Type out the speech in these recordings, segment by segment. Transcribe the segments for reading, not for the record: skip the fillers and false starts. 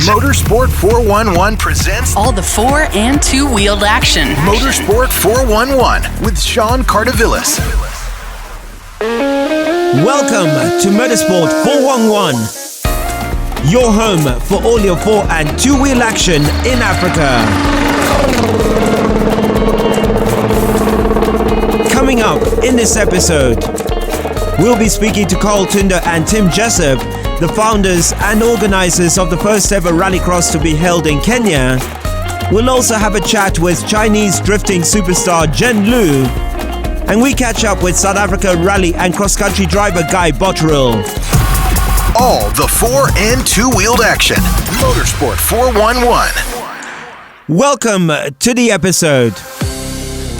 Motorsport 411 presents all the four- and two-wheeled action. Motorsport 411 with Sean Cardovillis. Welcome to Motorsport 411, your home for all your four- and two-wheel action in Africa. Coming up in this episode, we'll be speaking to Tundo and Tim Jessop, the founders and organizers of the first ever Rallycross to be held in Kenya. We'll also have a chat with Chinese drifting superstar Jin Lu, and we catch up with South Africa rally and cross-country driver Guy Botterill. All the four- and two-wheeled action. Motorsport 411. Welcome to the episode.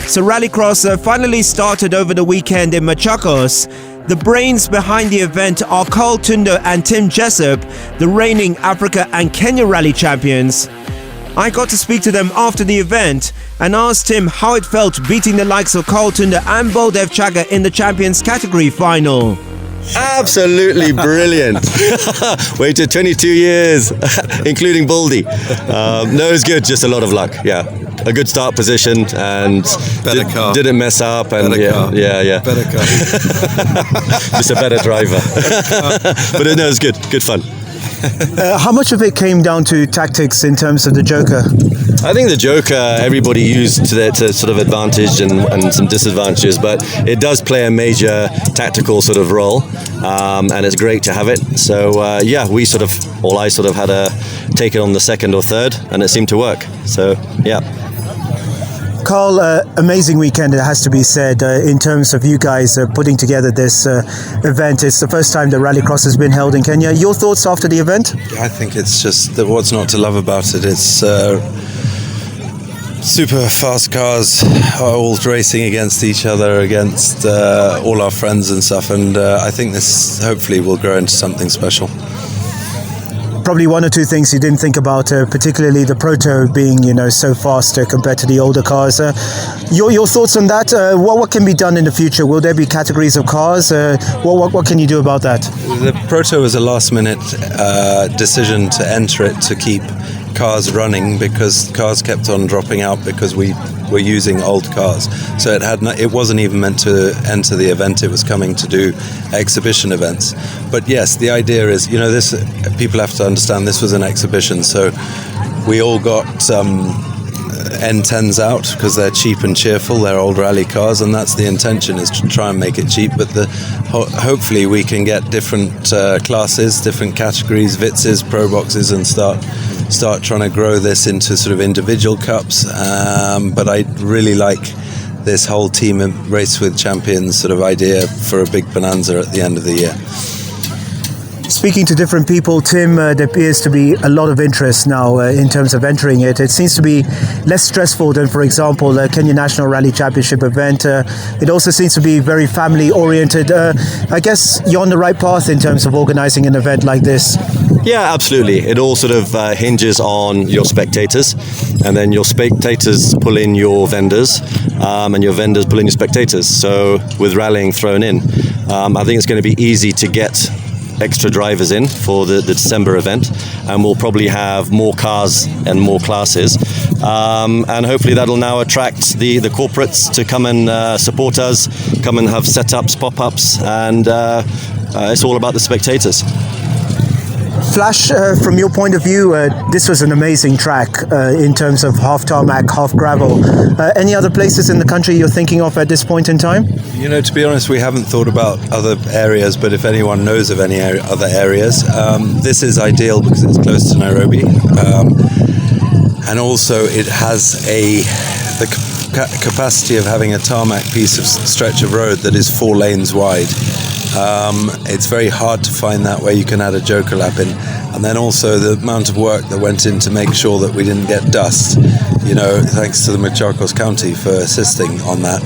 So Rallycross finally started over the weekend in Machakos. The brains behind the event are Tundo and Tim Jessop, the reigning Africa and Kenya rally champions. I got to speak to them after the event and asked Tim how it felt beating the likes of Tundo and Baldev Chaga in the champions category final. Absolutely brilliant. Waited 22 years, including Baldy. No, it was good, just a lot of luck, yeah. A good start position and didn't mess up. And better car. Better car. Just a better driver. But no, it was good fun. How much of it came down to tactics in terms of the Joker? I think the Joker, everybody used to their sort of advantage and some disadvantages, but it does play a major tactical sort of role, and it's great to have it. So I sort of had to take it on the second or third, and it seemed to work. So yeah. Carl, amazing weekend, it has to be said, in terms of you guys putting together this event. It's the first time the Rallycross has been held in Kenya. Your thoughts after the event? I think it's just that what's not to love about it. It's super fast cars all racing against each other, against all our friends and stuff. And I think this hopefully will grow into something special. Probably one or two things you didn't think about, particularly the proto being, so fast compared to the older cars. Your thoughts on that? What can be done in the future? Will there be categories of cars? What can you do about that? The proto was a last-minute decision to enter it to keep cars running because cars kept on dropping out because we were using old cars. So it wasn't even meant to enter the event. It was coming to do exhibition events. But yes, the idea is, this people have to understand this was an exhibition. So we all got N10s out because they're cheap and cheerful. They're old rally cars, and that's the intention, is to try and make it cheap. But hopefully we can get different classes, different categories, Vitzes, Pro Boxes, and start trying to grow this into sort of individual cups. But I really like this whole team race with champions sort of idea for a big bonanza at the end of the year. Speaking to different people, Tim, there appears to be a lot of interest now in terms of entering it. It seems to be less stressful than, for example, the Kenya National Rally Championship event. It also seems to be very family-oriented. I guess you're on the right path in terms of organising an event like this. Yeah, absolutely. It all sort of hinges on your spectators, and then your spectators pull in your vendors, and your vendors pull in your spectators. So with rallying thrown in, I think it's going to be easy to get extra drivers in for the December event, and we'll probably have more cars and more classes, and hopefully that'll now attract the corporates to come and support us, come and have setups, pop-ups, and it's all about the spectators. Flash, from your point of view, this was an amazing track in terms of half tarmac, half gravel. Any other places in the country you're thinking of at this point in time? To be honest, we haven't thought about other areas, but if anyone knows of any other areas, this is ideal because it's close to Nairobi. And also it has the capacity of having a tarmac piece of stretch of road that is 4 lanes wide. It's very hard to find that where you can add a joker lap in, and then also the amount of work that went in to make sure that we didn't get dust, thanks to the Machakos County for assisting on that.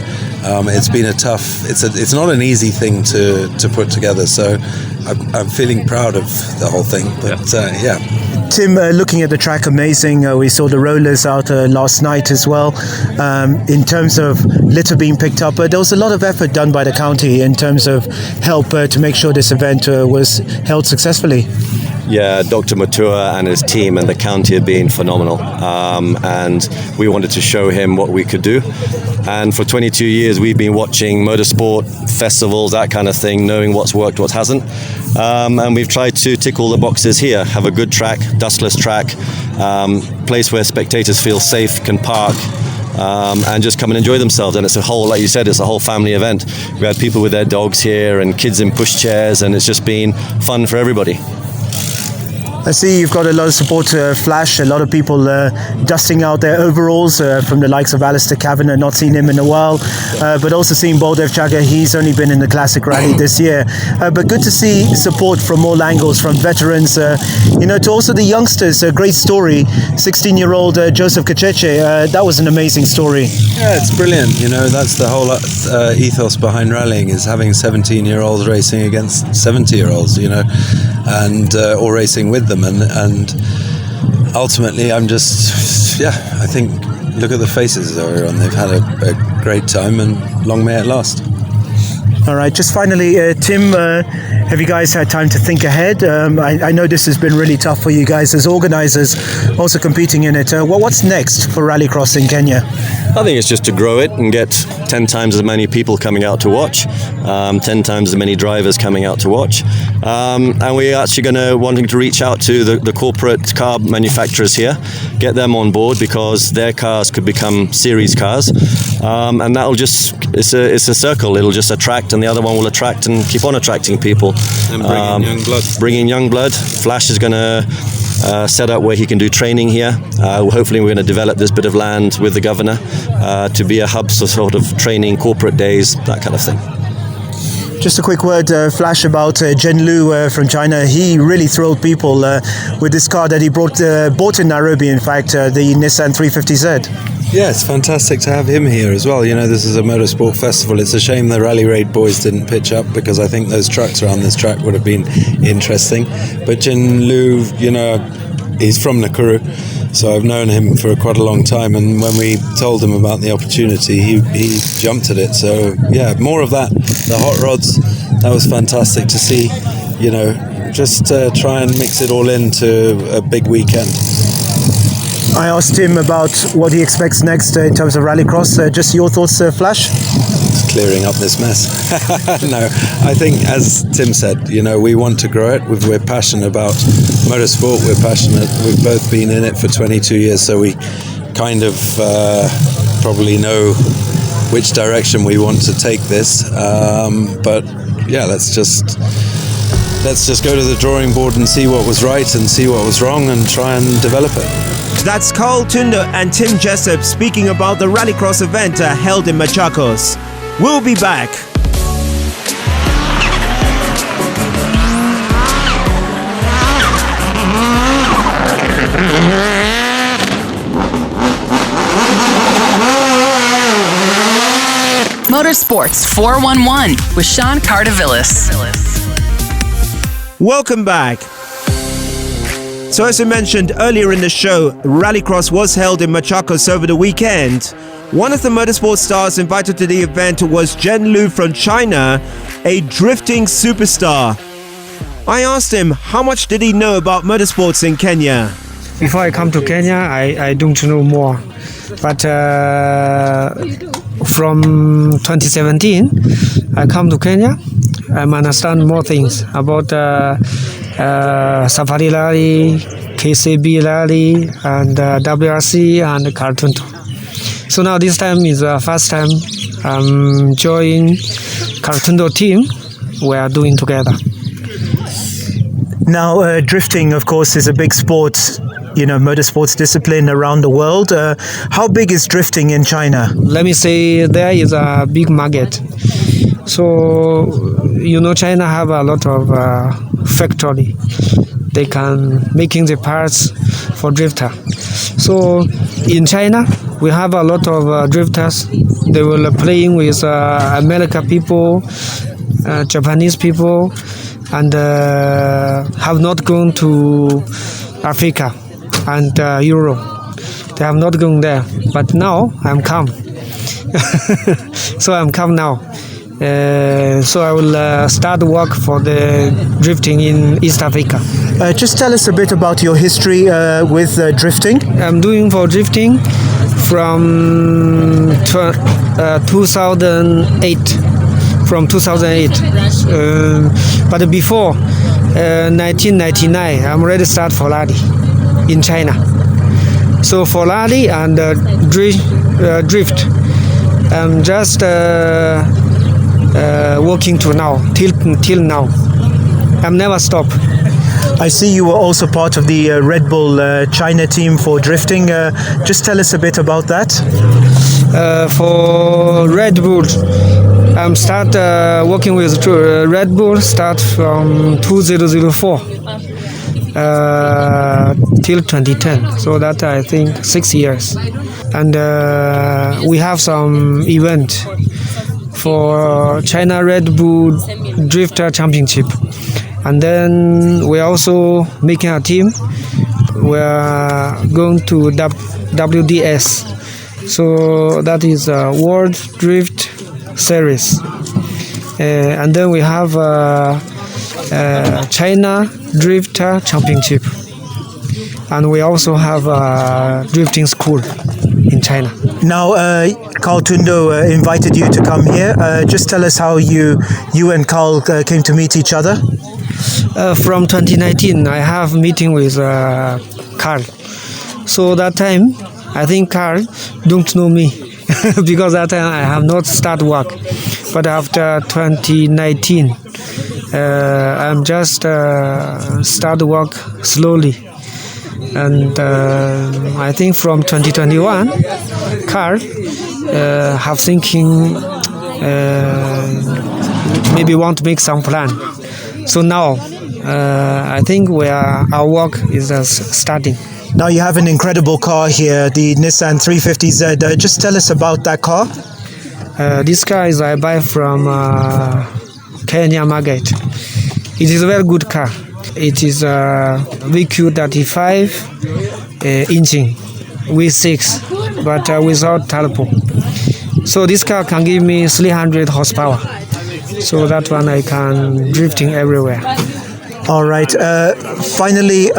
It's been it's not an easy thing to put together, so I'm feeling proud of the whole thing, but yeah. Tim, looking at the track, amazing. We saw the rollers out last night as well. In terms of litter being picked up, there was a lot of effort done by the county in terms of help to make sure this event was held successfully. Yeah, Dr. Matua and his team and the county have been phenomenal. And we wanted to show him what we could do. And for 22 years, we've been watching motorsport, festivals, that kind of thing, knowing what's worked, what hasn't. And we've tried to tick all the boxes here, have a good track, dustless track, place where spectators feel safe, can park, and just come and enjoy themselves. And it's a whole, like you said, it's a whole family event. We had people with their dogs here and kids in pushchairs, and it's just been fun for everybody. I see you've got a lot of support, Flash, a lot of people dusting out their overalls from the likes of Alistair Kavanagh, not seen him in a while, but also seeing Baldev Chaga, he's only been in the Classic Rally this year. But good to see support from all angles, from veterans, to also the youngsters. A great story, 16-year-old Joseph Kacheche, that was an amazing story. Yeah, it's brilliant. That's the whole ethos behind rallying, is having 17-year-olds racing against 70-year-olds, and or racing with them, and ultimately I think look at the faces of everyone. They've had a great time, and long may it last. All right, just finally, Tim, have you guys had time to think ahead? I know this has been really tough for you guys as organisers, also competing in it. What's next for Rallycross in Kenya? I think it's just to grow it and get 10 times as many people coming out to watch, 10 times as many drivers coming out to watch. And we're actually wanting to reach out to the corporate car manufacturers here, get them on board, because their cars could become series cars. And that'll just, it's a circle. It'll just attract, and the other one will attract and keep on attracting people. And bring in young blood. Bringing young blood. Flash is going to set up where he can do training here. Hopefully we're going to develop this bit of land with the governor to be a hub for sort of training, corporate days, that kind of thing. Just a quick word, Flash, about Jin Lu from China. He really thrilled people with this car that he bought in Nairobi, in fact, the Nissan 350Z. Yeah, it's fantastic to have him here as well. This is a motorsport festival. It's a shame the Rally Raid boys didn't pitch up, because I think those trucks around this track would have been interesting. But Jin Lu, he's from Nakuru, so I've known him for quite a long time. And when we told him about the opportunity, he jumped at it. So yeah, more of that. The hot rods, that was fantastic to see. Just try and mix it all into a big weekend. I asked him about what he expects next in terms of Rallycross. Just your thoughts, Flash? Just clearing up this mess. No, I think, as Tim said, we want to grow it. We're passionate about motorsport. We're passionate. We've both been in it for 22 years, so we kind of probably know which direction we want to take this. But yeah, let's just go to the drawing board and see what was right and see what was wrong and try and develop it. That's Tundo and Tim Jessop speaking about the Rallycross event held in Machakos. We'll be back. Motorsports 411 with Sean Cardovillis. Welcome back. So as I mentioned earlier in the show, Rallycross was held in Machakos over the weekend. One of the motorsport stars invited to the event was Jin Lu from China, a drifting superstar. I asked him how much did he know about motorsports in Kenya. Before I come to Kenya, I don't know more. But from 2017, I come to Kenya. I understand more things about Safari Rally, KCB Rally, and WRC and Kanyottu. So now this time is the first time I'm joining Kanyottu team. We are doing together. Now, drifting, of course, is a big sport, motorsports discipline around the world. How big is drifting in China? Let me say there is a big market. So, China have a lot of factory. They can making the parts for drifter. So, in China, we have a lot of drifters. They will playing with American people, Japanese people, and have not gone to Africa and Europe. They have not gone there. But now I'm come. So I'm come now. So I will start work for the drifting in East Africa. Just tell us a bit about your history with drifting. I'm doing for drifting from 2008. From 2008. But before 1999, I'm already start for rally in China. So for rally and drift, I'm just working till now. I'm never stop. I see you were also part of the Red Bull China team for drifting. Just tell us a bit about that. For Red Bull, I'm start working with Red Bull start from 2004 till 2010. So that I think 6 years. And we have some event for China Red Bull Drifter Championship. And then we're also making a team. We're going to WDS. So that is a World Drift Series. And then we have China Drifter Championship. And we also have a drifting school in China. Now, Carl Tundo invited you to come here. Just tell us how you and Carl came to meet each other. From 2019, I have meeting with Carl. So that time, I think Carl don't know me because that time I have not start work. But after 2019, I'm just start work slowly. And I think from 2021, Carl have thinking maybe want to make some plan. So now I think our work is starting. Now you have an incredible car here, the Nissan 350Z. Just tell us about that car. This car is I buy from Kenya market. It is a very good car. It is a VQ35 engine V6, but without turbo. So this car can give me 300 horsepower. So that one I can drifting everywhere. All right. Finally,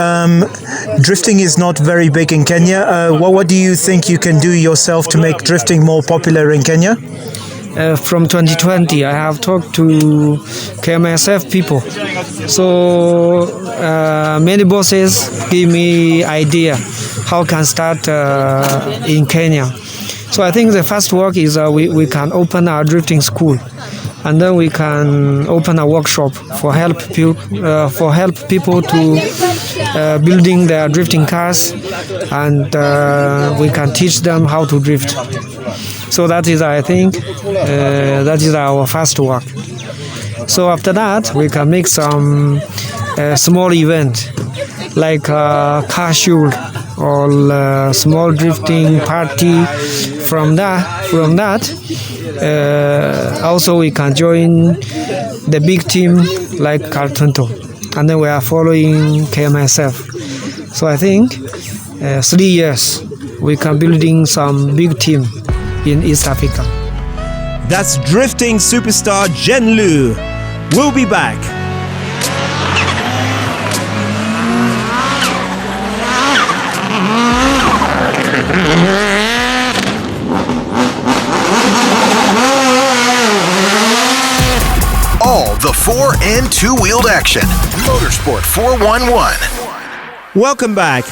drifting is not very big in Kenya. What do you think you can do yourself to make drifting more popular in Kenya? From 2020, I have talked to KMSF people. So many bosses give me idea how can start in Kenya. So I think the first work is we can open our drifting school. And then we can open a workshop for help people to building their drifting cars, and we can teach them how to drift. So that is, I think, that is our first work. So after that, we can make some small event like car show or small drifting party. From that, also we can join the big team like Tundo, and then we are following KMSF. So I think 3 years we can building some big team in East Africa. That's drifting superstar Jin Lu. We'll be back. All the 4- and 2-wheeled action. Motorsport 411. Welcome back.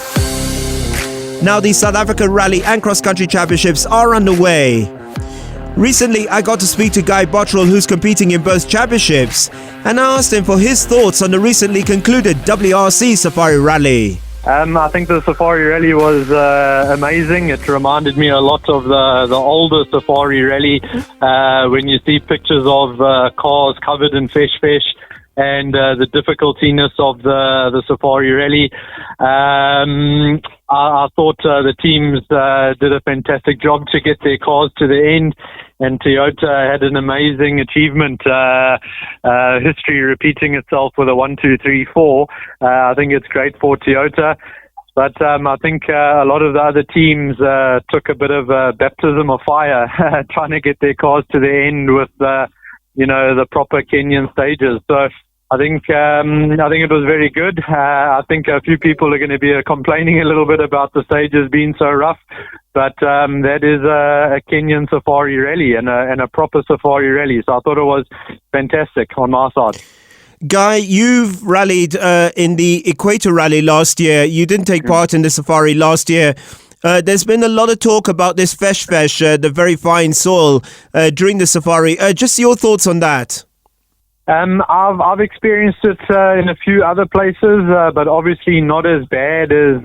Now the South African Rally and Cross Country Championships are underway. Recently, I got to speak to Guy Botterill, who's competing in both championships, and I asked him for his thoughts on the recently concluded WRC Safari Rally. I think the Safari Rally was amazing. It reminded me a lot of the older Safari Rally when you see pictures of cars covered in fish and the difficultiness of the Safari Rally. I thought the teams did a fantastic job to get their cars to the end, and Toyota had an amazing achievement, history repeating itself with a 1, 2, 3, 4. I think it's great for Toyota, but I think a lot of the other teams took a bit of a baptism of fire trying to get their cars to the end with the proper Kenyan stages. So I think it was very good. I think a few people are going to be complaining a little bit about the stages being so rough, but that is a Kenyan safari rally and a proper safari rally. So I thought it was fantastic on my side. Guy, you've rallied in the Equator Rally last year. You didn't take part in the safari last year. There's been a lot of talk about this fesh, the very fine soil, during the safari. Just your thoughts on that. I've experienced it in a few other places, but obviously not as bad as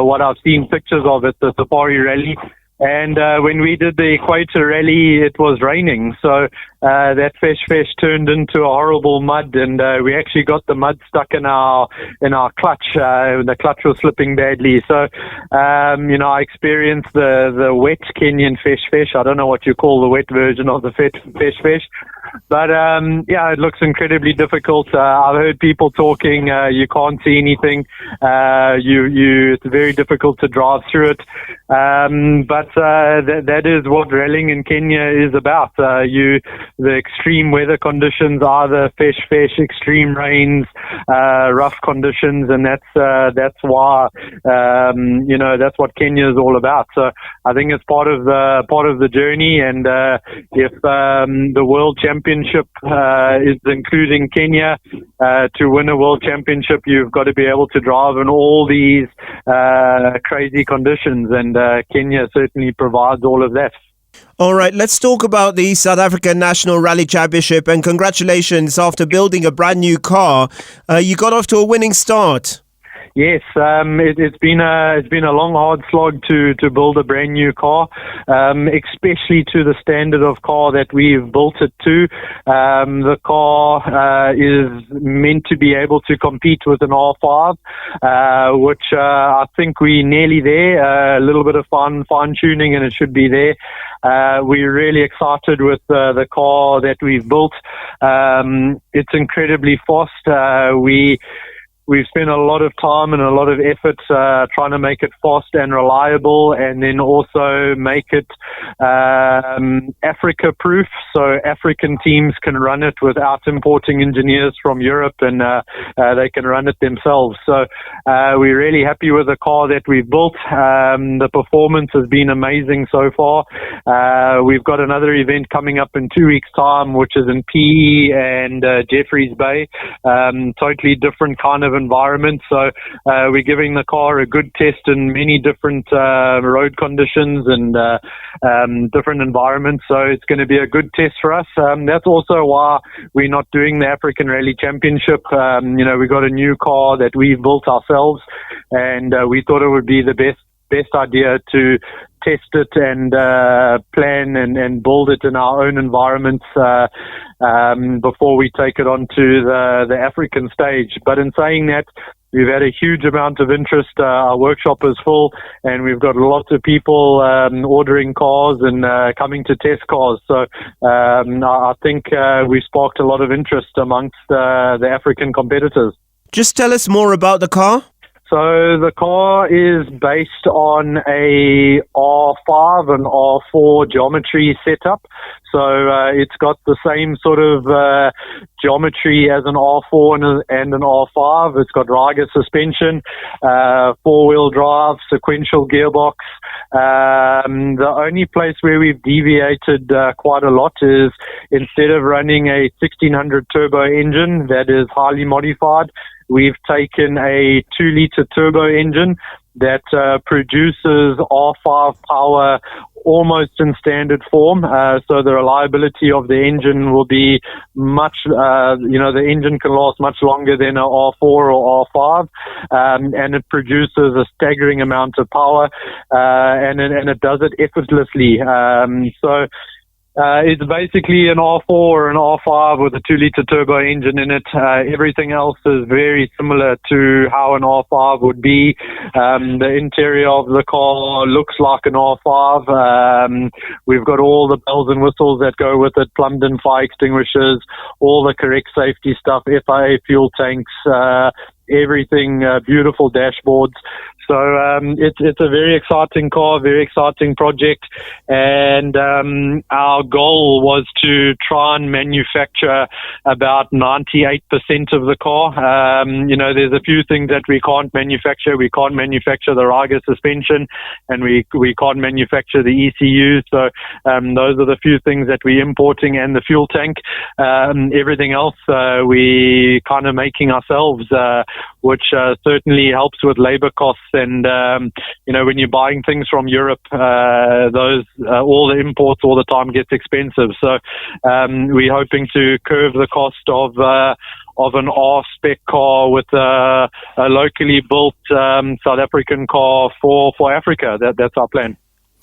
what I've seen pictures of at the Safari Rally. And when we did the Equator Rally, it was raining, so that fesh turned into a horrible mud, and we actually got the mud stuck in our clutch. The clutch was slipping badly, so I experienced the wet Kenyan fesh. I don't know what you call the wet version of the fesh. But it looks incredibly difficult. I've heard people talking. You can't see anything. It's very difficult to drive through it. But that is what rallying in Kenya is about. The extreme weather conditions are the fesh, extreme rains, rough conditions, and that's why that's what Kenya is all about. So I think it's part of the journey, and if the World Championship is including Kenya to win a World Championship, you've got to be able to drive in all these crazy conditions, and Kenya certainly provides all of that. All right, let's talk about the South African National Rally Championship, and congratulations. After building a brand new car, you got off to a winning start. Yes, it's been a long, hard slog to build a brand new car, especially to the standard of car that we've built it to. The car is meant to be able to compete with an R5, which I think we're nearly there. A little bit of fine tuning, and it should be there. We're really excited with the car that we've built. It's incredibly fast. We've spent a lot of time and a lot of effort trying to make it fast and reliable, and then also make it Africa-proof, so African teams can run it without importing engineers from Europe, and they can run it themselves. So we're really happy with the car that we've built. The performance has been amazing so far. We've got another event coming up in 2 weeks' time, which is in PE and Jeffreys Bay. Totally different kind of environment, so we're giving the car a good test in many different road conditions and different environments, so it's going to be a good test for us. That's also why we're not doing the African Rally Championship. We got a new car that we've built ourselves, and we thought it would be the best idea to test it and plan and build it in our own environments before we take it onto the African stage. But in saying that, we've had a huge amount of interest. Our workshop is full, and we've got lots of people ordering cars and coming to test cars. So I think we sparked a lot of interest amongst the African competitors. Just tell us more about the car. So the car is based on a R5 and R4 geometry setup. So it's got the same sort of geometry as an R4 and an R5. It's got Riga suspension, four-wheel drive, sequential gearbox. The only place where we've deviated quite a lot is instead of running a 1600 turbo engine that is highly modified, we've taken a 2-liter turbo engine that produces R5 power almost in standard form. So the reliability of the engine will be much, the engine can last much longer than a R4 or R5. And it produces a staggering amount of power, and it does it effortlessly. It's basically an R4 or an R5 with a 2-liter turbo engine in it. Everything else is very similar to how an R5 would be. The interior of the car looks like an R5. We've got all the bells and whistles that go with it, plumbed-in fire extinguishers, all the correct safety stuff, FIA fuel tanks, everything, beautiful dashboards. So it's a very exciting car, very exciting project, and our goal was to try and manufacture about 98% of the car. There's a few things that we can't manufacture. We can't manufacture the Riga suspension, and we can't manufacture the ECU. So those are the few things that we're importing, and the fuel tank. Everything else we kind of making ourselves, which certainly helps with labor costs. And when you're buying things from Europe, all the imports all the time gets expensive. So we're hoping to curb the cost of an R-spec car with a locally built South African car for Africa. That's our plan.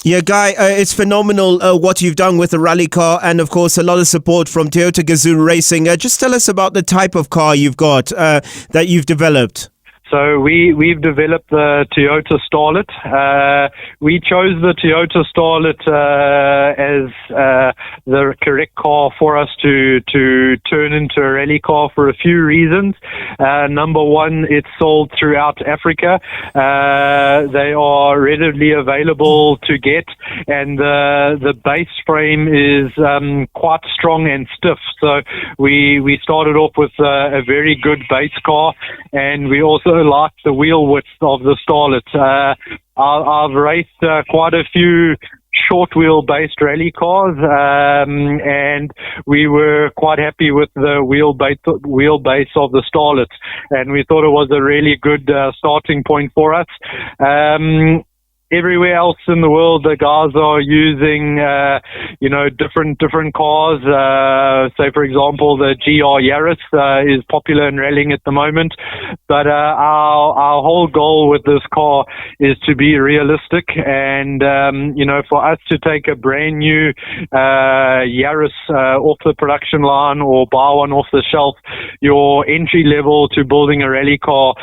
Yeah, Guy, it's phenomenal what you've done with the rally car, and of course a lot of support from Toyota Gazoo Racing. Just tell us about the type of car you've got that you've developed. So we've developed the Toyota Starlet. We chose the Toyota Starlet as the correct car for us to turn into a rally car for a few reasons. Number one, it's sold throughout Africa. They are readily available to get, and the base frame is quite strong and stiff. So we started off with a very good base car, and we also like the wheel width of the Starlet. I've raced quite a few short wheel based rally cars, and we were quite happy with the wheelbase of the Starlet, and we thought it was a really good starting point for us. Everywhere else in the world, the guys are using, different cars. Say, for example, the GR Yaris is popular in rallying at the moment. But our whole goal with this car is to be realistic, and for us to take a brand new Yaris off the production line or buy one off the shelf, your entry level to building a rally car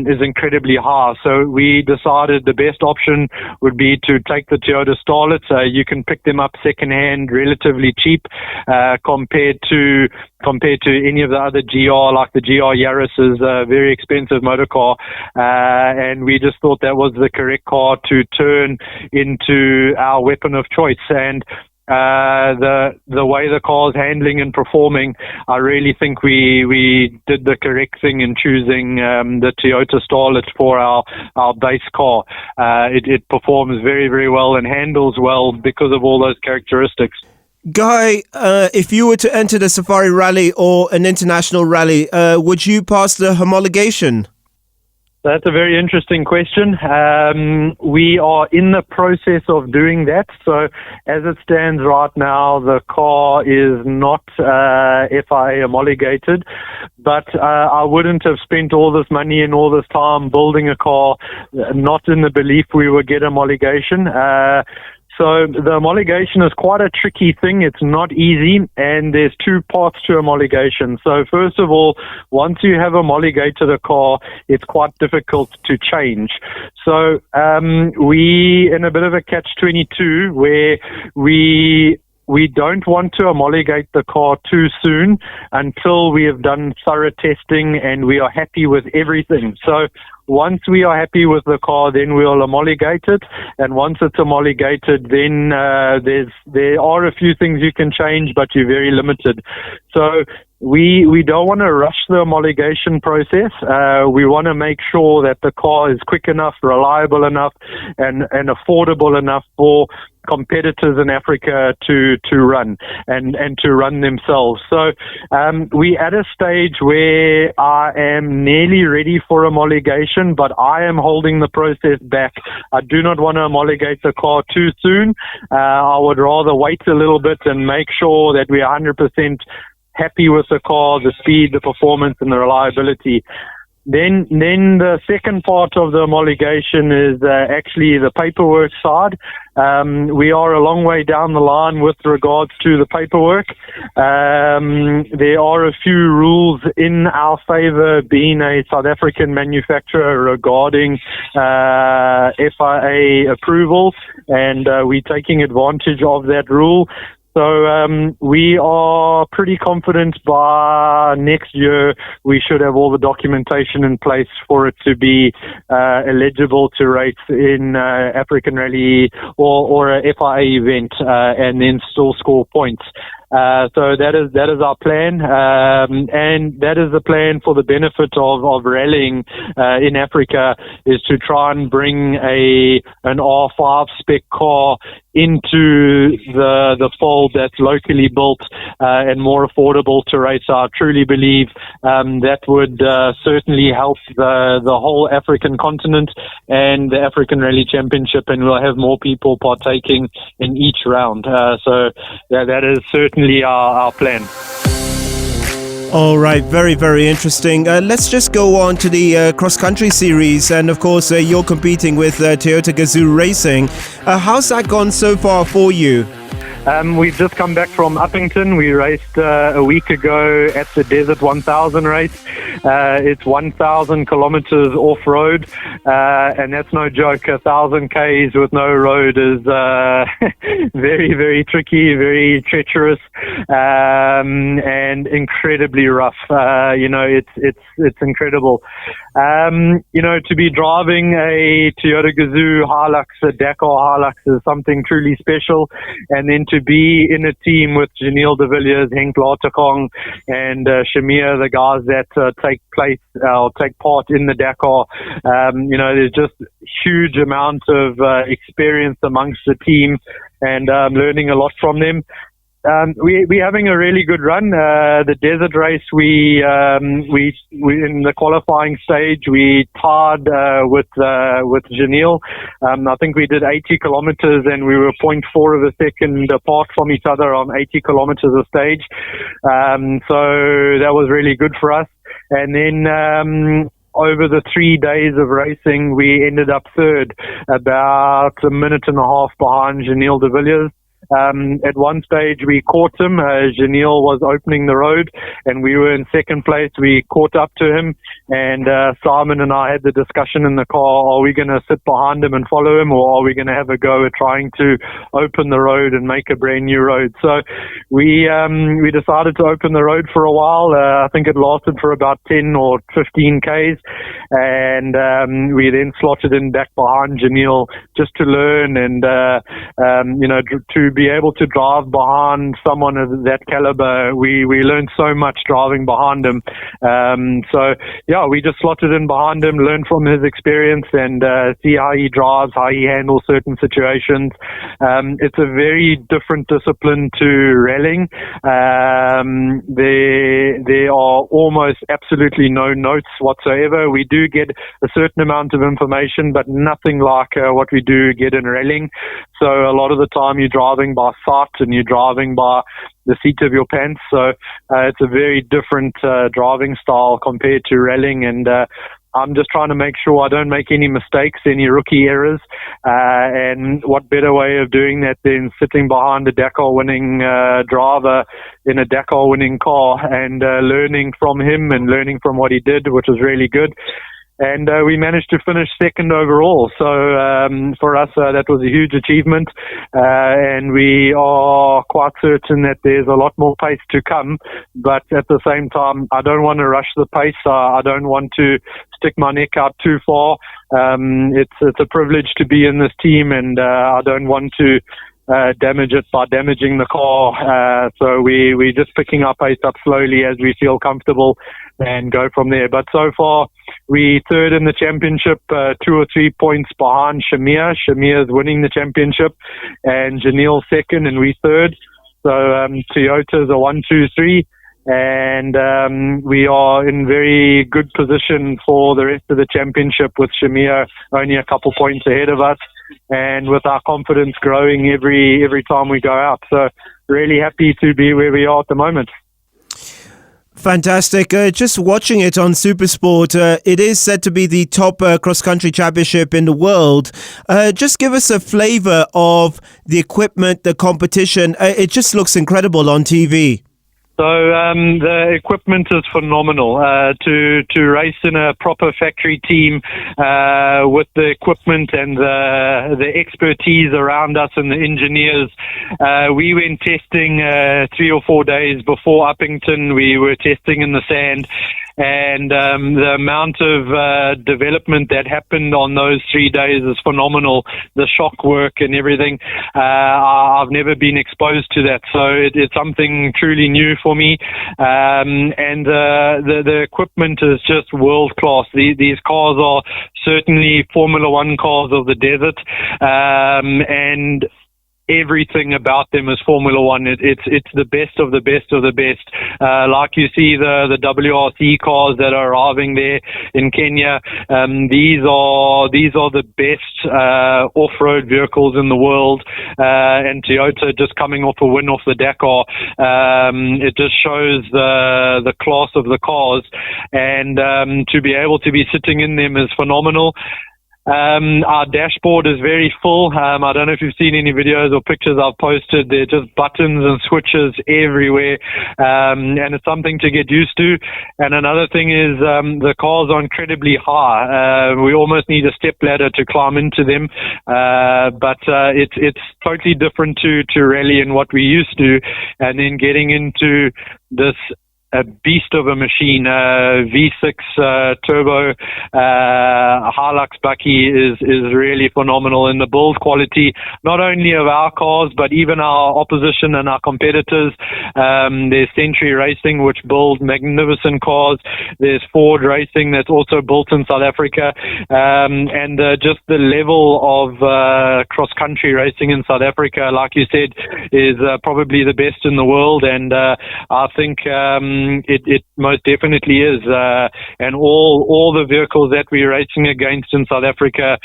is incredibly high. So we decided the best option would be to take the Toyota Starlet. You can pick them up secondhand relatively cheap compared to any of the other GR, like the GR Yaris is a very expensive motor car, and we just thought that was the correct car to turn into our weapon of choice. And the way the car's handling and performing, I really think we did the correct thing in choosing the Toyota Starlet for our base car. It performs very, very well and handles well because of all those characteristics. Guy, if you were to enter the Safari Rally or an international rally, would you pass the homologation? That's a very interesting question. We are in the process of doing that. So as it stands right now, the car is not FIA homologated, but I wouldn't have spent all this money and all this time building a car not in the belief we would get homologation. So the homologation is quite a tricky thing. It's not easy, and there's two parts to homologation. So first of all, once you have homologated a car, it's quite difficult to change. So we in a bit of a catch-22 where we don't want to homologate the car too soon until we have done thorough testing and we are happy with everything. So once we are happy with the car, then we'll homologate it. And once it's homologated, then there are a few things you can change, but you're very limited. So we don't want to rush the homologation process. We want to make sure that the car is quick enough, reliable enough, and affordable enough for competitors in Africa to run and to run themselves. So we at a stage where I am nearly ready for homologation, but I am holding the process back. I do not want to homologate the car too soon. I would rather wait a little bit and make sure that we are 100% happy with the car, the speed, the performance, and the reliability. Then the second part of the homologation is actually the paperwork side. We are a long way down the line with regards to the paperwork. There are a few rules in our favor being a South African manufacturer regarding FIA approval, and we're taking advantage of that rule. So we are pretty confident by next year we should have all the documentation in place for it to be eligible to race in African Rally or a FIA event and then still score points. So that is our plan, and that is the plan for the benefit of rallying in Africa, is to try and bring an R5 spec car into the fold that's locally built and more affordable to race. I truly believe that would certainly help the whole African continent and the African Rally Championship, and we'll have more people partaking in each round. So that is certainly our plan. All right, very, very interesting. Let's just go on to the cross-country series. And of course, you're competing with Toyota Gazoo Racing. How's that gone so far for you? We've just come back from Uppington. We raced a week ago at the Desert 1000 race. It's 1,000 kilometers off-road, and that's no joke. 1,000 Ks with no road is very, very tricky, very treacherous, and incredibly rough. It's incredible. To be driving a Toyota Gazoo Hilux, a Dakar Hilux, is something truly special, and then to be in a team with Janelle de Villiers, Henk Laterkong, and Shamir, the guys that take part in the Dakar. There's just huge amount of experience amongst the team, and learning a lot from them. We're having a really good run. The desert race, we in the qualifying stage, we tied with Janelle. I think we did 80 kilometers, and we were 0.4 of a second apart from each other on 80 kilometers a stage. So that was really good for us. And then over the 3 days of racing, we ended up third, about a minute and a half behind Janelle de Villiers. At one stage, we caught him. Janelle was opening the road, and we were in second place. We caught up to him, and Simon and I had the discussion in the car: are we going to sit behind him and follow him, or are we going to have a go at trying to open the road and make a brand new road? So we decided to open the road for a while. I think it lasted for about 10 or 15 Ks, and we then slotted in back behind Janelle just to learn and to be able to drive behind someone of that caliber. We learned so much driving behind him. We just slotted in behind him, learn from his experience, and see how he drives, how he handles certain situations. It's a very different discipline to rallying. There are almost absolutely no notes whatsoever. We do get a certain amount of information, but nothing like what we do get in rallying. So a lot of the time you're driving by sight and you're driving by the seat of your pants. So it's a very different driving style compared to rallying, and I'm just trying to make sure I don't make any mistakes, any rookie errors. And what better way of doing that than sitting behind a Dakar winning driver in a Dakar winning car and learning from him and learning from what he did, which was really good. And we managed to finish second overall. So for us, that was a huge achievement. And we are quite certain that there's a lot more pace to come. But at the same time, I don't want to rush the pace. I don't want to stick my neck out too far. It's a privilege to be in this team, and I don't want to damage it by damaging the car. So we're just picking our pace up slowly as we feel comfortable and go from there. But so far, we third in the championship, 2 or 3 points behind Shamir. Shamir is winning the championship, and Janelle second, and we third. So Toyota's a 1, 2, 3. And we are in very good position for the rest of the championship, with Shamir only a couple points ahead of us, and with our confidence growing every time we go out. So really happy to be where we are at the moment. Fantastic. Just watching it on Supersport, it is said to be the top cross-country championship in the world. Just give us a flavor of the equipment, the competition. It just looks incredible on TV. So the equipment is phenomenal. To race in a proper factory team with the equipment and the expertise around us and the engineers. We went testing 3 or 4 days before Uppington. We were testing in the sand. And the amount of development that happened on those 3 days is phenomenal. The shock work and everything. I've never been exposed to that, so it's something truly new for me. And the equipment is just world class. These cars are certainly Formula One cars of the desert, and everything about them is Formula One. It's the best of the best of the best. Like you see the WRC cars that are arriving there in Kenya. These are the best off-road vehicles in the world. And Toyota just coming off a win off the Dakar. It just shows the class of the cars, and to be able to be sitting in them is phenomenal. Our dashboard is very full. I don't know if you've seen any videos or pictures I've posted. They're just buttons and switches everywhere, and it's something to get used to. And another thing is the cars are incredibly high. We almost need a step ladder to climb into them, but it's totally different to rally and what we used to. And then getting into this a beast of a machine, V6 turbo Hilux Bucky is really phenomenal in the build quality, not only of our cars but even our opposition and our competitors. There's Century Racing, which build magnificent cars. There's Ford Racing that's also built in South Africa, and just the level of cross-country racing in South Africa, like you said, is probably the best in the world. And I think it most definitely is, and all the vehicles that we're racing against in South Africa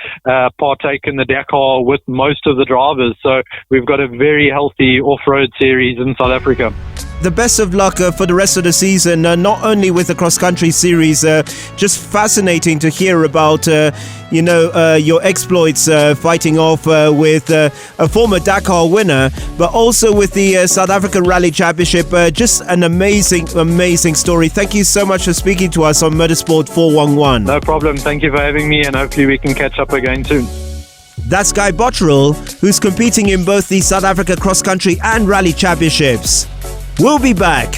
partake in the Dakar with most of the drivers, so we've got a very healthy off-road series in South Africa. The best of luck for the rest of the season, not only with the cross-country series. Just fascinating to hear about your exploits fighting off with a former Dakar winner, but also with the South African Rally Championship. Just an amazing story. Thank you so much for speaking to us on Motorsport 411. No problem. Thank you for having me, and hopefully we can catch up again soon. That's Guy Botterill, who's competing in both the South Africa Cross Country and Rally Championships. We'll be back.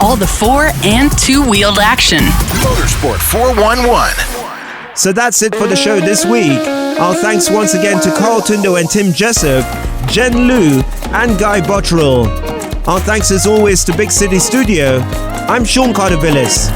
All the 4- and 2-wheeled action. Motorsport 411. So that's it for the show this week. Our thanks once again to Tundo and Tim Jessop, Jin Lu, and Guy Botterill. Our thanks as always to Big City Studio. I'm Sean Cardovillis.